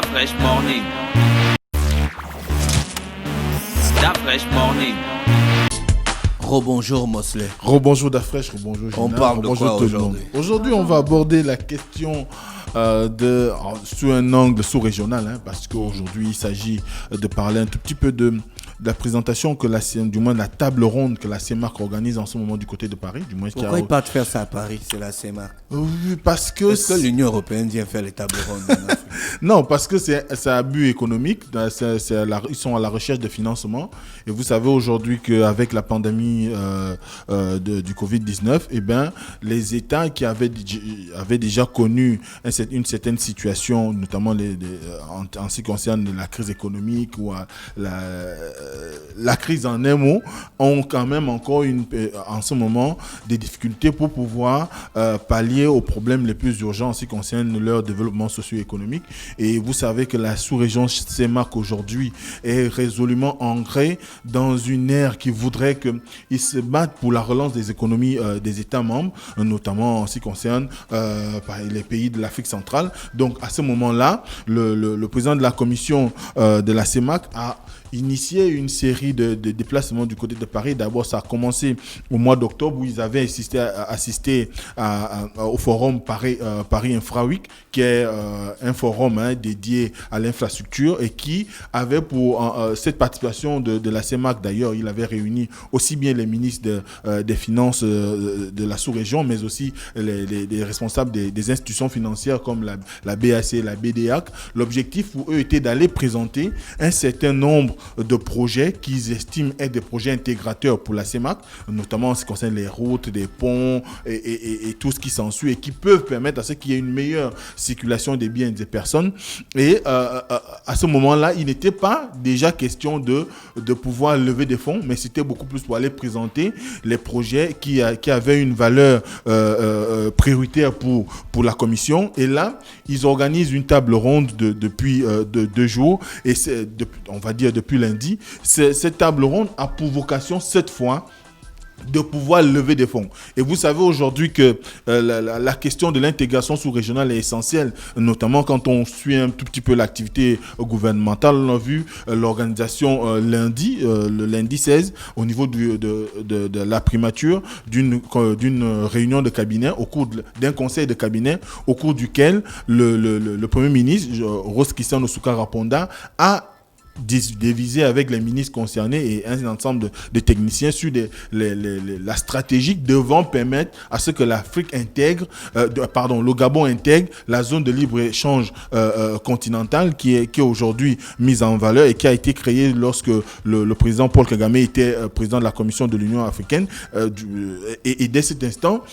Fresh Morning. Fresh Morning. Rebonjour Mosley. Rebonjour Dafresh, rebonjour Gina. On parle de quoi aujourd'hui? Aujourd'hui, on va aborder la question sous un angle sous-régional, parce qu'aujourd'hui, il s'agit de parler un tout petit peu de la présentation que du moins la table ronde que la CEMAC organise en ce moment du côté de Paris. Du moins, pourquoi ils partent faire ça à Paris, c'est la CEMAC? Parce que l'Union européenne vient faire les tables rondes? Non, parce que c'est un but économique. Ils sont à la recherche de financement. Et vous savez aujourd'hui qu'avec la pandémie du Covid-19, les États qui avaient déjà connu une certaine situation, notamment en ce qui concerne la crise économique ou la crise en un mot, ont quand même encore en ce moment des difficultés pour pouvoir pallier aux problèmes les plus urgents en ce qui concerne leur développement socio-économique. Et vous savez que la sous-région CEMAC aujourd'hui est résolument ancrée dans une ère qui voudrait qu'ils se battent pour la relance des économies des États membres, notamment en ce qui concerne les pays de l'Afrique centrale. Donc à ce moment-là, le président de la commission de la CEMAC a initié une série de déplacements du côté de Paris. D'abord, ça a commencé au mois d'octobre où ils avaient assisté au forum Paris Infra Week, qui est un forum dédié à l'infrastructure et qui avait pour cette participation de la CEMAC. D'ailleurs, il avait réuni aussi bien les ministres des Finances de la sous-région, mais aussi les responsables des institutions financières comme la BAC, la BDAC. L'objectif pour eux était d'aller présenter un certain nombre de projets qu'ils estiment être des projets intégrateurs pour la CEMAC, notamment en ce qui concerne les routes, des ponts et tout ce qui s'ensuit, et qui peuvent permettre à ce qu'il y ait une meilleure circulation des biens et des personnes. Et à ce moment-là, il n'était pas déjà question de pouvoir lever des fonds, mais c'était beaucoup plus pour aller présenter les projets qui avaient une valeur prioritaire pour la commission. Et là, ils organisent une table ronde depuis 2 jours, et on va dire depuis lundi. Cette table ronde a pour vocation cette fois de pouvoir lever des fonds. Et vous savez aujourd'hui que la question de l'intégration sous-régionale est essentielle, notamment quand on suit un tout petit peu l'activité gouvernementale. On a vu l'organisation le lundi 16, au niveau de la primature, d'une réunion de cabinet, au cours d'un conseil de cabinet, au cours duquel le Premier ministre, Rose-Christian Osuka-Raponda, a divisé avec les ministres concernés et un ensemble de techniciens sur la stratégie devant permettre à ce que l'Afrique intègre, le Gabon intègre la zone de libre-échange continentale qui est aujourd'hui mise en valeur et qui a été créée lorsque le président Paul Kagame était président de la Commission de l'Union africaine. Et dès cet instant,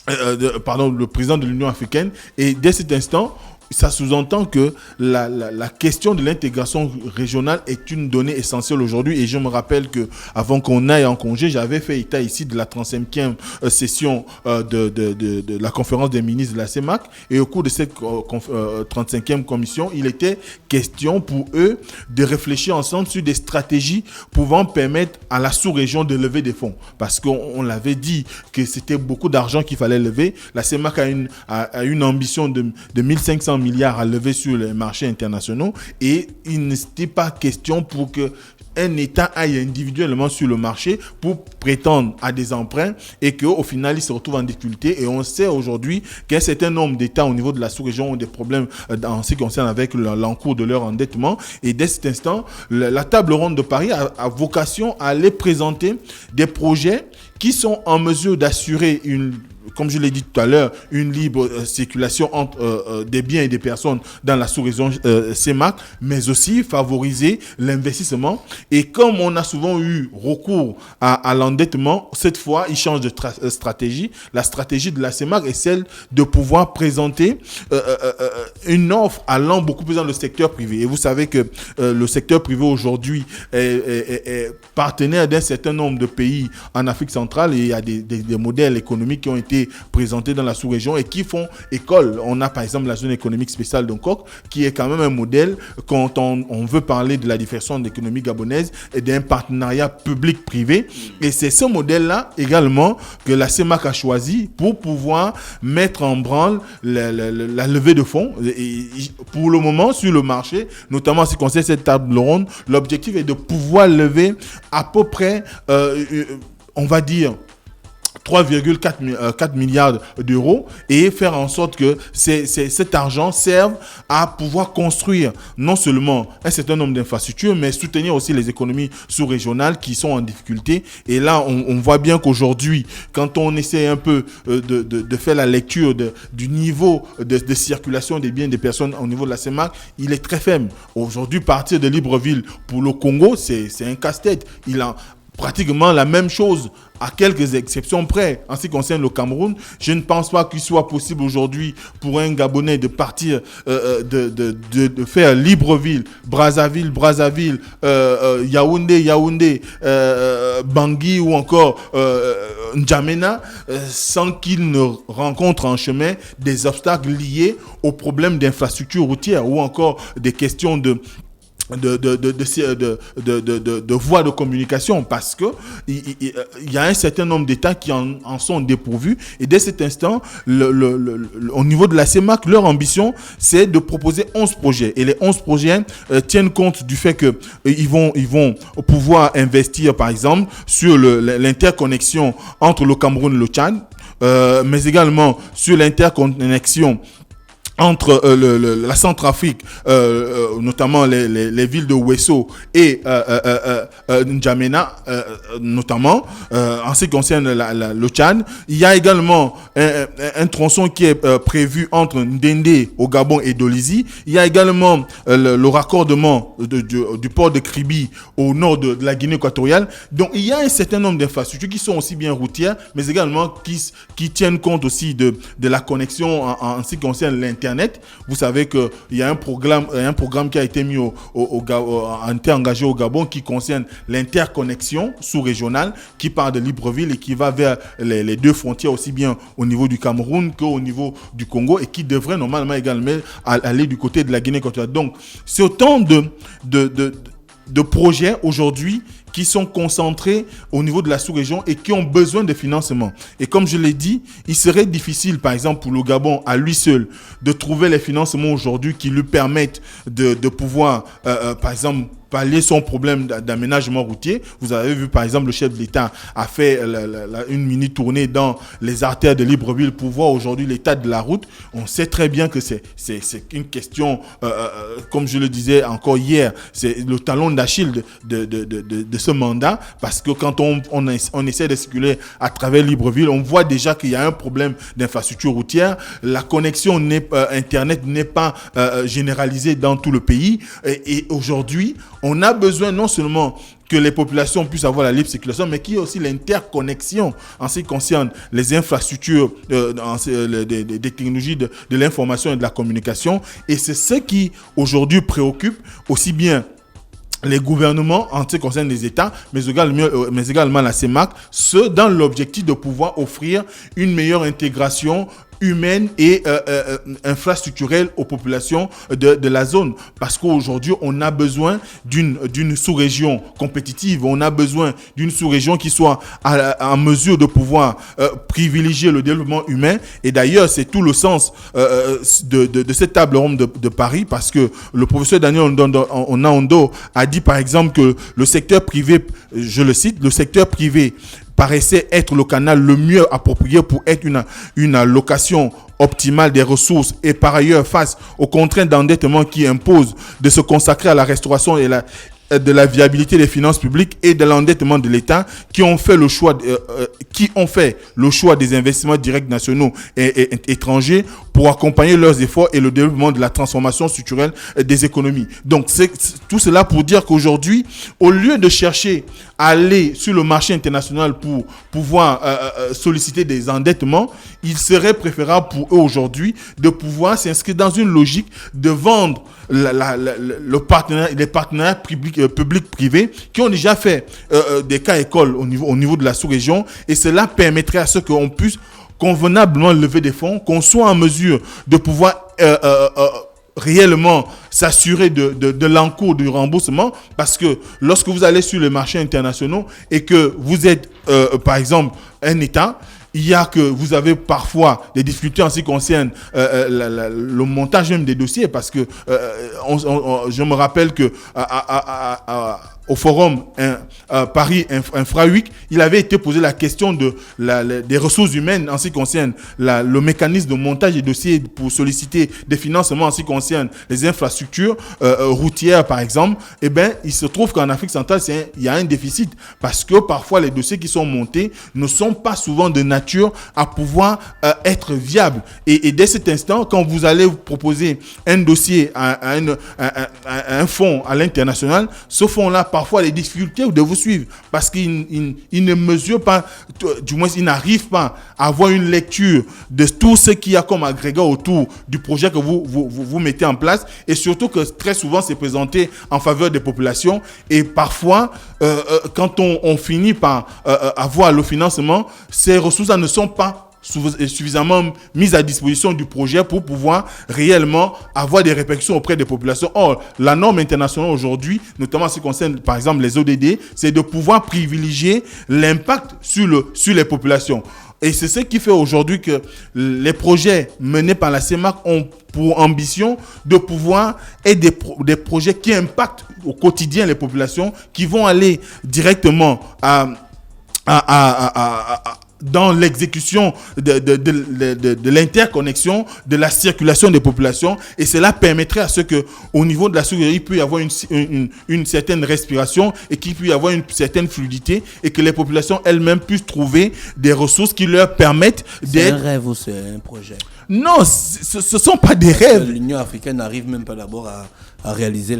le président de l'Union africaine, et dès cet instant, ça sous-entend que la question de l'intégration régionale est une donnée essentielle aujourd'hui. Et je me rappelle que avant qu'on aille en congé, j'avais fait état ici de la 35e session de la conférence des ministres de la CEMAC. Et au cours de cette 35e commission, il était question pour eux de réfléchir ensemble sur des stratégies pouvant permettre à la sous-région de lever des fonds. Parce qu'on l'avait dit que c'était beaucoup d'argent qu'il fallait lever. La CEMAC a une ambition de 1500 milliards à lever sur les marchés internationaux, et il n'était pas question pour que un État aille individuellement sur le marché pour prétendre à des emprunts et qu'au final, il se retrouve en difficulté. Et on sait aujourd'hui qu'un certain nombre d'États au niveau de la sous-région ont des problèmes en ce qui concerne avec l'encours de leur endettement. Et dès cet instant, la table ronde de Paris a vocation à aller présenter des projets qui sont en mesure d'assurer comme je l'ai dit tout à l'heure, une libre circulation entre des biens et des personnes dans la sous-région CEMAC, mais aussi favoriser l'investissement. Et comme on a souvent eu recours à l'endettement, cette fois, il change de stratégie. La stratégie de la CEMAC est celle de pouvoir présenter une offre allant beaucoup plus dans le secteur privé. Et vous savez que le secteur privé aujourd'hui est partenaire d'un certain nombre de pays en Afrique centrale, et il y a des modèles économiques qui ont été présentés dans la sous-région et qui font école. On a par exemple la zone économique spéciale d'Ongkok, qui est quand même un modèle quand on veut parler de la différenciation de l'économie gabonaise. camerounaise et d'un partenariat public-privé. Et c'est ce modèle-là également que la CEMAC a choisi pour pouvoir mettre en branle la levée de fonds. Et pour le moment, sur le marché, notamment en ce qui concerne cette table ronde, l'objectif est de pouvoir lever à peu près, on va dire, 3,4 milliards d'euros et faire en sorte que cet argent serve à pouvoir construire non seulement un certain nombre d'infrastructures, mais soutenir aussi les économies sous-régionales qui sont en difficulté. Et là, on voit bien qu'aujourd'hui, quand on essaie un peu de faire la lecture du niveau de circulation des biens des personnes au niveau de la CEMAC, il est très faible. Aujourd'hui, partir de Libreville pour le Congo, c'est un casse-tête. Il a pratiquement la même chose, à quelques exceptions près. En ce qui concerne le Cameroun, je ne pense pas qu'il soit possible aujourd'hui pour un Gabonais de partir, de faire Libreville, Brazzaville, Yaoundé, Bangui ou encore N'Djamena, sans qu'il ne rencontre en chemin des obstacles liés aux problèmes d'infrastructure routière ou encore des questions de voies de communication, parce que il y a un certain nombre d'États qui en sont dépourvus. Et dès cet instant, au niveau de la CEMAC, leur ambition, c'est de proposer 11 projets. Et les 11 projets tiennent compte du fait que ils vont pouvoir investir, par exemple, sur l'interconnexion entre le Cameroun et le Tchad, mais également sur l'interconnexion entre la Centrafrique, notamment les villes de Ouesso et N'Djamena, notamment en ce qui concerne le Tchad. Il y a également un tronçon qui est prévu entre Ndende au Gabon et Dolisie. Il y a également le raccordement du port de Kribi au nord de la Guinée équatoriale. Donc il y a un certain nombre d'infrastructures qui sont aussi bien routières, mais également qui tiennent compte aussi de la connexion en ce qui concerne l'Internet. Vous savez qu'il y a un programme qui a été mis engagé au Gabon qui concerne l'interconnexion sous-régionale qui part de Libreville et qui va vers les deux frontières, aussi bien au niveau du Cameroun qu'au niveau du Congo, et qui devrait normalement également aller du côté de la Guinée équatoriale. Donc, c'est autant de projets aujourd'hui qui sont concentrés au niveau de la sous-région et qui ont besoin de financement. Et comme je l'ai dit, il serait difficile, par exemple, pour le Gabon, à lui seul, de trouver les financements aujourd'hui qui lui permettent de pouvoir, par exemple, pallier son problème d'aménagement routier. Vous avez vu, par exemple, le chef de l'État a fait une mini-tournée dans les artères de Libreville pour voir aujourd'hui l'état de la route. On sait très bien que c'est une question, comme je le disais encore hier, c'est le talon d'Achille de ce mandat, parce que quand on essaie de circuler à travers Libreville, on voit déjà qu'il y a un problème d'infrastructure routière. La connexion Internet n'est pas généralisée dans tout le pays. Et aujourd'hui, on a besoin non seulement que les populations puissent avoir la libre circulation, mais qu'il y ait aussi l'interconnexion en ce qui concerne les infrastructures des technologies de l'information et de la communication. Et c'est ce qui, aujourd'hui, préoccupe aussi bien les gouvernements en ce qui concerne les États, mais également la CEMAC, dans l'objectif de pouvoir offrir une meilleure intégration humaine et infrastructurelle aux populations de la zone. Parce qu'aujourd'hui, on a besoin d'une sous-région compétitive, on a besoin d'une sous-région qui soit en mesure de pouvoir privilégier le développement humain. Et d'ailleurs, c'est tout le sens de cette table ronde de Paris, parce que le professeur Daniel Onaondo a dit par exemple que le secteur privé, je le cite, le secteur privé paraissait être le canal le mieux approprié pour être une allocation optimale des ressources, et par ailleurs face aux contraintes d'endettement qui imposent de se consacrer à la restauration et de la viabilité des finances publiques et de l'endettement de l'État, qui ont fait le choix des investissements directs nationaux et étrangers pour accompagner leurs efforts et le développement de la transformation structurelle des économies. Donc c'est tout cela pour dire qu'aujourd'hui, au lieu de chercher à aller sur le marché international pour pouvoir solliciter des endettements, il serait préférable pour eux aujourd'hui de pouvoir s'inscrire dans une logique de vendre les partenariats publics-privés qui ont déjà fait des cas écoles au niveau de la sous-région, et cela permettrait à ce qu'on puisse convenablement lever des fonds, qu'on soit en mesure de pouvoir réellement s'assurer de l'encours du remboursement, parce que lorsque vous allez sur les marchés internationaux et que vous êtes, par exemple, un État, il y a que vous avez parfois des difficultés en ce qui concerne le montage même des dossiers, parce que je me rappelle que au forum Paris Infra Week, il avait été posé la question des ressources humaines en ce qui concerne le mécanisme de montage des dossiers pour solliciter des financements en ce qui concerne les infrastructures routières, par exemple. Eh bien, il se trouve qu'en Afrique centrale, il y a un déficit, parce que parfois les dossiers qui sont montés ne sont pas souvent de nature à pouvoir être viables. Et dès cet instant, quand vous allez vous proposer un dossier à un fonds à l'international, ce fonds-là, parfois les difficultés de vous suivre, parce qu'il ne mesure pas, du moins il n'arrive pas à avoir une lecture de tout ce qu'il y a comme agrégat autour du projet que vous mettez en place, et surtout que très souvent c'est présenté en faveur des populations, et parfois quand on finit par avoir le financement, ces ressources ne sont pas suffisamment mise à disposition du projet pour pouvoir réellement avoir des répercussions auprès des populations. Or, la norme internationale aujourd'hui, notamment en ce qui concerne par exemple les ODD, c'est de pouvoir privilégier l'impact sur les populations. Et c'est ce qui fait aujourd'hui que les projets menés par la CEMAC ont pour ambition de pouvoir être des projets qui impactent au quotidien les populations, qui vont aller directement dans l'exécution de l'interconnexion, de la circulation des populations, et cela permettrait à ce que, au niveau de la sécurité, il peut y avoir une certaine respiration, et qu'il peut y avoir une certaine fluidité, et que les populations elles-mêmes puissent trouver des ressources qui leur permettent d'être... C'est un rêve ou c'est un projet? Non, ce ne sont pas des rêves. L'Union africaine n'arrive même pas d'abord à réaliser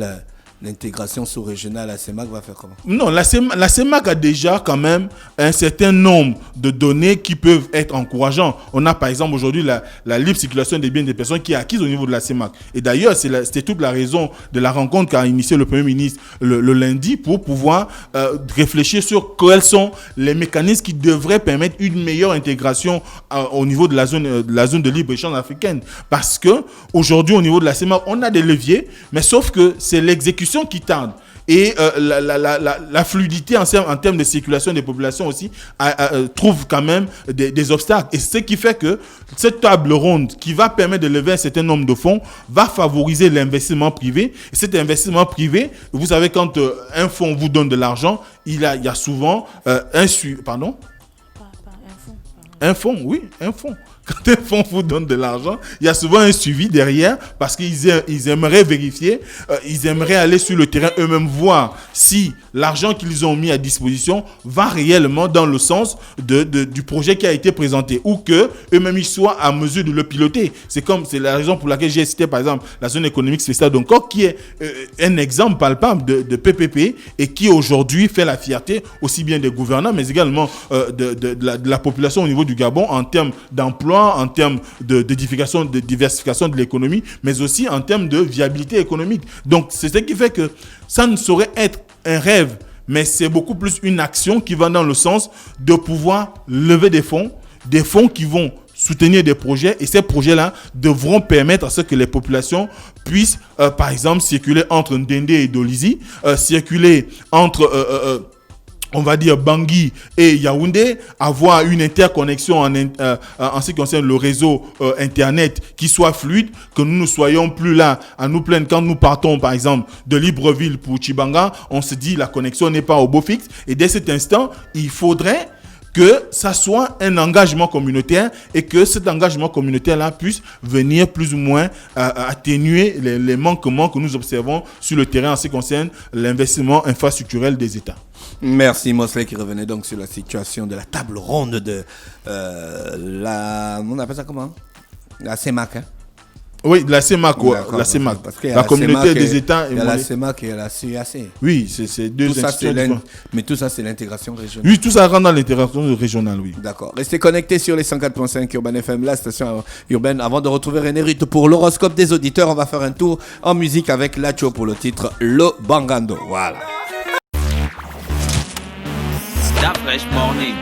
l'intégration sous-régionale. La CEMAC va faire comment? Non, la CEMAC a déjà quand même un certain nombre de données qui peuvent être encourageantes. On a par exemple aujourd'hui la libre circulation des biens des personnes qui est acquise au niveau de la CEMAC. Et d'ailleurs, c'était toute la raison de la rencontre qu'a initié le Premier ministre le lundi, pour pouvoir réfléchir sur quels sont les mécanismes qui devraient permettre une meilleure intégration au niveau de la zone de libre-échange africaine. Parce que aujourd'hui, au niveau de la CEMAC, on a des leviers, mais sauf que c'est l'exécution qui tarde. Et la fluidité en termes de circulation des populations aussi trouve quand même des obstacles. Et c'est ce qui fait que cette table ronde qui va permettre de lever un certain nombre de fonds va favoriser l'investissement privé. Et cet investissement privé, vous savez, quand un fonds vous donne de l'argent, il y a souvent un fonds. Pardon. Un fonds, oui, un fonds. Quand un fonds vous donne de l'argent, il y a souvent un suivi derrière, parce qu'ils aimeraient vérifier, ils aimeraient aller sur le terrain eux-mêmes voir si l'argent qu'ils ont mis à disposition va réellement dans le sens du projet qui a été présenté, ou que eux-mêmes ils soient à mesure de le piloter. C'est la raison pour laquelle j'ai cité par exemple la zone économique spéciale d'Onkok, qui est un exemple palpable de PPP, et qui aujourd'hui fait la fierté aussi bien des gouvernants, mais également de la population au niveau du Gabon, en termes d'emploi, en termes de diversification de l'économie, mais aussi en termes de viabilité économique. Donc, c'est ce qui fait que ça ne saurait être un rêve, mais c'est beaucoup plus une action qui va dans le sens de pouvoir lever des fonds qui vont soutenir des projets, et ces projets-là devront permettre à ce que les populations puissent, par exemple, circuler entre Ndendé et Dolisie, circuler entre... on va dire Bangui et Yaoundé, avoir une interconnexion en ce qui concerne le réseau Internet qui soit fluide, que nous ne soyons plus là à nous plaindre quand nous partons par exemple de Libreville pour Tchibanga, on se dit la connexion n'est pas au beau fixe, et dès cet instant, il faudrait que ça soit un engagement communautaire, et que cet engagement communautaire-là puisse venir plus ou moins atténuer les manquements que nous observons sur le terrain en ce qui concerne l'investissement infrastructurel des États. Merci Mosley, qui revenait donc sur la situation de la table ronde de on appelle ça comment? La CEMAC, hein? Oui, la CEMAC, la CEMAC. La communauté des États. Il y a la CEMAC et la CUAC. Oui, c'est deux institutions. Mais tout ça, c'est l'intégration régionale. Oui, tout ça rentre dans l'intégration régionale, oui. D'accord. Restez connectés sur les 104.5 Urban FM, la station urbaine. Avant de retrouver René Rutte pour l'horoscope des auditeurs, on va faire un tour en musique avec Lacho pour le titre Le Bangando. Voilà. Stop Fresh Morning.